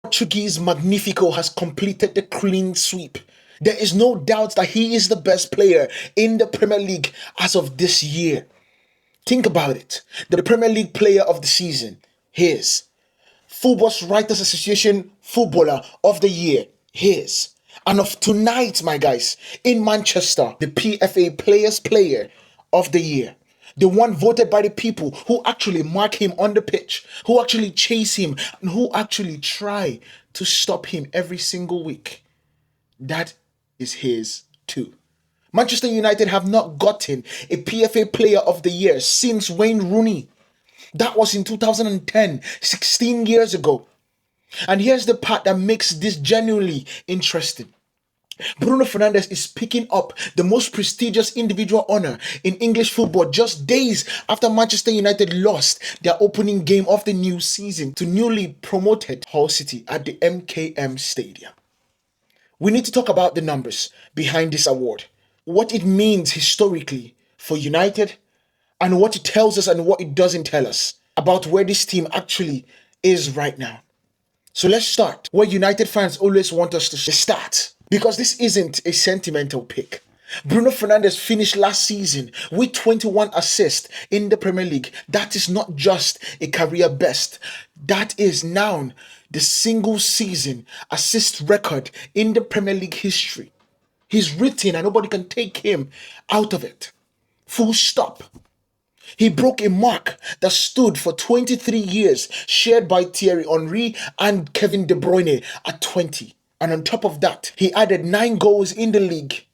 Portuguese Magnifico has completed the clean sweep. There is no doubt that he is the best player in the Premier League as of this year. Think about it. The Premier League player of the season, his. Football Writers Association Footballer of the Year, his. And of tonight, my guys, in Manchester, the PFA Players Player of the Year. The one voted by the people who actually mark him on the pitch, who actually chase him, and who actually try to stop him every single week. That is his too. Manchester United have not gotten a PFA Player of the Year since Wayne Rooney. That was in 2010, 16 years ago. And here's the part that makes this genuinely interesting. Bruno Fernandes is picking up the most prestigious individual honor in English football just days after Manchester United lost their opening game of the new season to newly promoted Hull City at the MKM Stadium. We need to talk about the numbers behind this award, what it means historically for United, and what it tells us and what it doesn't tell us about where this team actually is right now. So let's start where United fans always want us to start, because this isn't a sentimental pick. Bruno Fernandes finished last season with 21 assists in the Premier League. That is not just a career best. That is now the single season assist record in the Premier League history. He's written and nobody can take him out of it. Full stop. He broke a mark that stood for 23 years, shared by Thierry Henry and Kevin De Bruyne at 20. And on top of that, he added 9 goals in the league.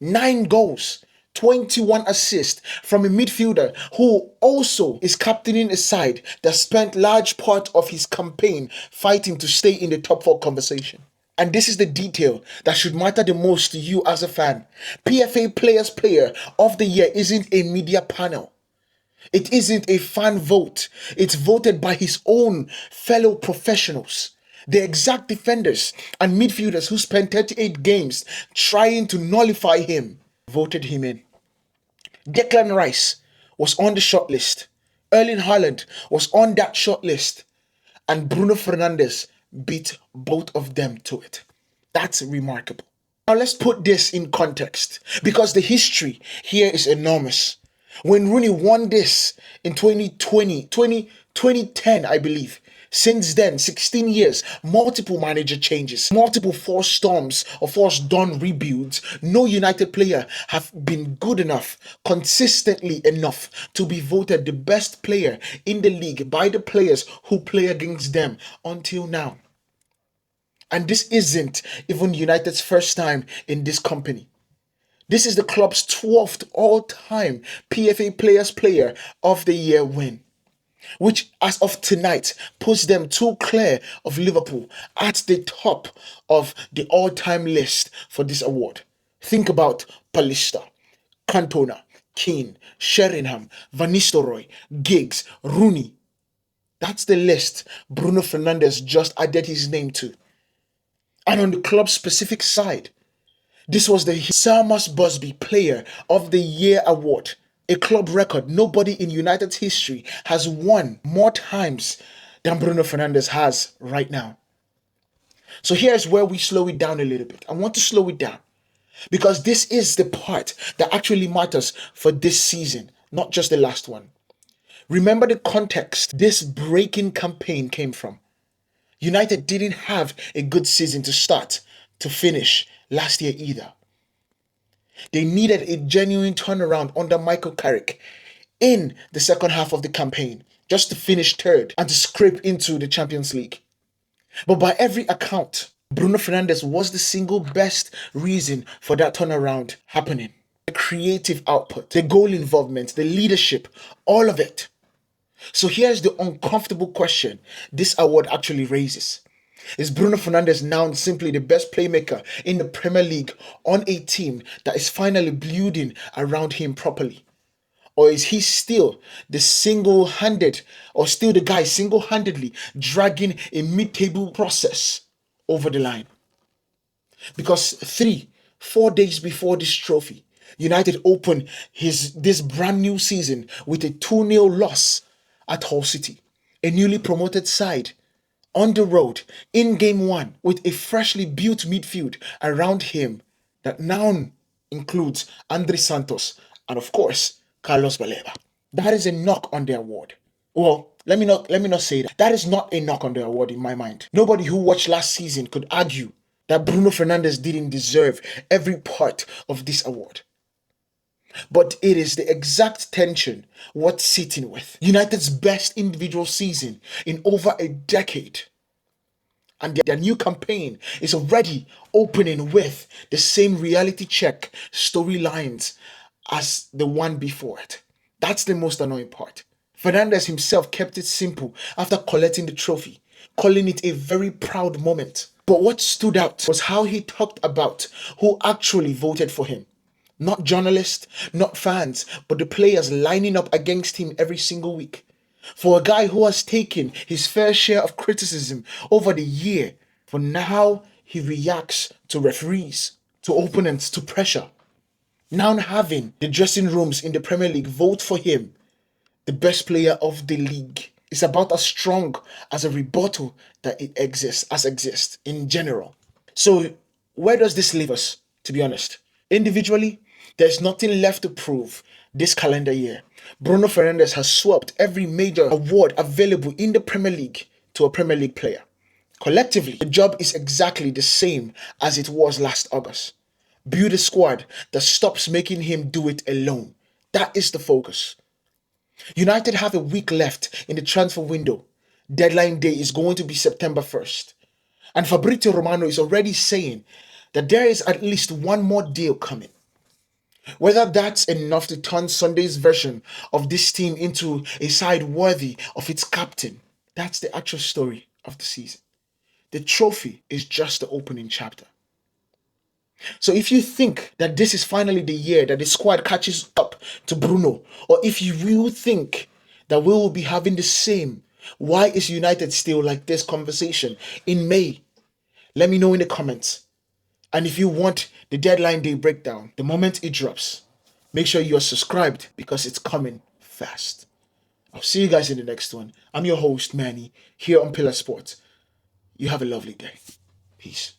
9 goals, 21 assists from a midfielder who also is captaining a side that spent large part of his campaign fighting to stay in the top 4 conversation. And this is the detail that should matter the most to you as a fan. PFA Players Player of the Year isn't a media panel. It isn't a fan vote. It's voted by his own fellow professionals. The exact defenders and midfielders who spent 38 games trying to nullify him voted him in. Declan Rice was on the shortlist. Erling Haaland was on that shortlist. And Bruno Fernandes beat both of them to it. That's remarkable. Now let's put this in context, because the history here is enormous. When Rooney won this in 2010, I believe. Since then, 16 years, multiple manager changes, multiple forced storms or forced done rebuilds. No United player have been good enough, consistently enough to be voted the best player in the league by the players who play against them until now. And this isn't even United's first time in this company. This is the club's 12th all-time PFA Players Player of the Year win, which as of tonight puts them too clear of Liverpool at the top of the all-time list for this award. Think about Pallister, Cantona, Keane, Sheringham, Van Nistelrooy, Giggs, Rooney. That's the list Bruno Fernandes just added his name to. And on the club's specific side, this was the Sir Busby Player of the Year award. A club record nobody in United's history has won more times than Bruno Fernandes has right now. So here's where we slow it down a little bit. I want to slow it down because this is the part that actually matters for this season, not just the last one. Remember the context this breaking campaign came from. United didn't have a good season to start to finish last year either. They needed a genuine turnaround under Michael Carrick in the second half of the campaign just to finish third and to scrape into the Champions League. But by every account, Bruno Fernandes was the single best reason for that turnaround happening. The creative output, the goal involvement, the leadership, all of it. So here's the uncomfortable question this award actually raises. Is Bruno Fernandes now simply the best playmaker in the Premier League on a team that is finally building around him properly? Or is he still the guy single-handedly dragging a mid-table process over the line? Because 4 days before this trophy, United opened this brand new season with a 2-0 loss at Hull City, a newly promoted side on the road in game one with a freshly built midfield around him that now includes Andre Santos and of course Carlos Baleba. That is a knock on the award. Well, let me not say that. That is not a knock on the award in my mind. Nobody who watched last season could argue that Bruno Fernandes didn't deserve every part of this award. But it is the exact tension worth sitting with. United's best individual season in over a decade. And their new campaign is already opening with the same reality check storylines as the one before it. That's the most annoying part. Fernandes himself kept it simple after collecting the trophy, calling it a very proud moment. But what stood out was how he talked about who actually voted for him. Not journalists, not fans, but the players lining up against him every single week. For a guy who has taken his fair share of criticism over the year, for how he reacts to referees, to opponents, to pressure. Now having the dressing rooms in the Premier League vote for him, the best player of the league, is about as strong as a rebuttal that it exists in general. So where does this leave us, to be honest? Individually, there's nothing left to prove this calendar year. Bruno Fernandes has swapped every major award available in the Premier League to a Premier League player. Collectively, the job is exactly the same as it was last August. Build a squad that stops making him do it alone. That is the focus. United have a week left in the transfer window. Deadline day is going to be September 1st. And Fabrizio Romano is already saying that there is at least one more deal coming. Whether that's enough to turn Sunday's version of this team into a side worthy of its captain, that's the actual story of the season. The trophy is just the opening chapter. So if you think that this is finally the year that the squad catches up to Bruno, or if you will think that we will be having the same "why is United still like this" conversation in May, let me know in the comments. And if you want the deadline day breakdown, the moment it drops, make sure you are subscribed because it's coming fast. I'll see you guys in the next one. I'm your host, Manny, here on Pillar Sports. You have a lovely day. Peace.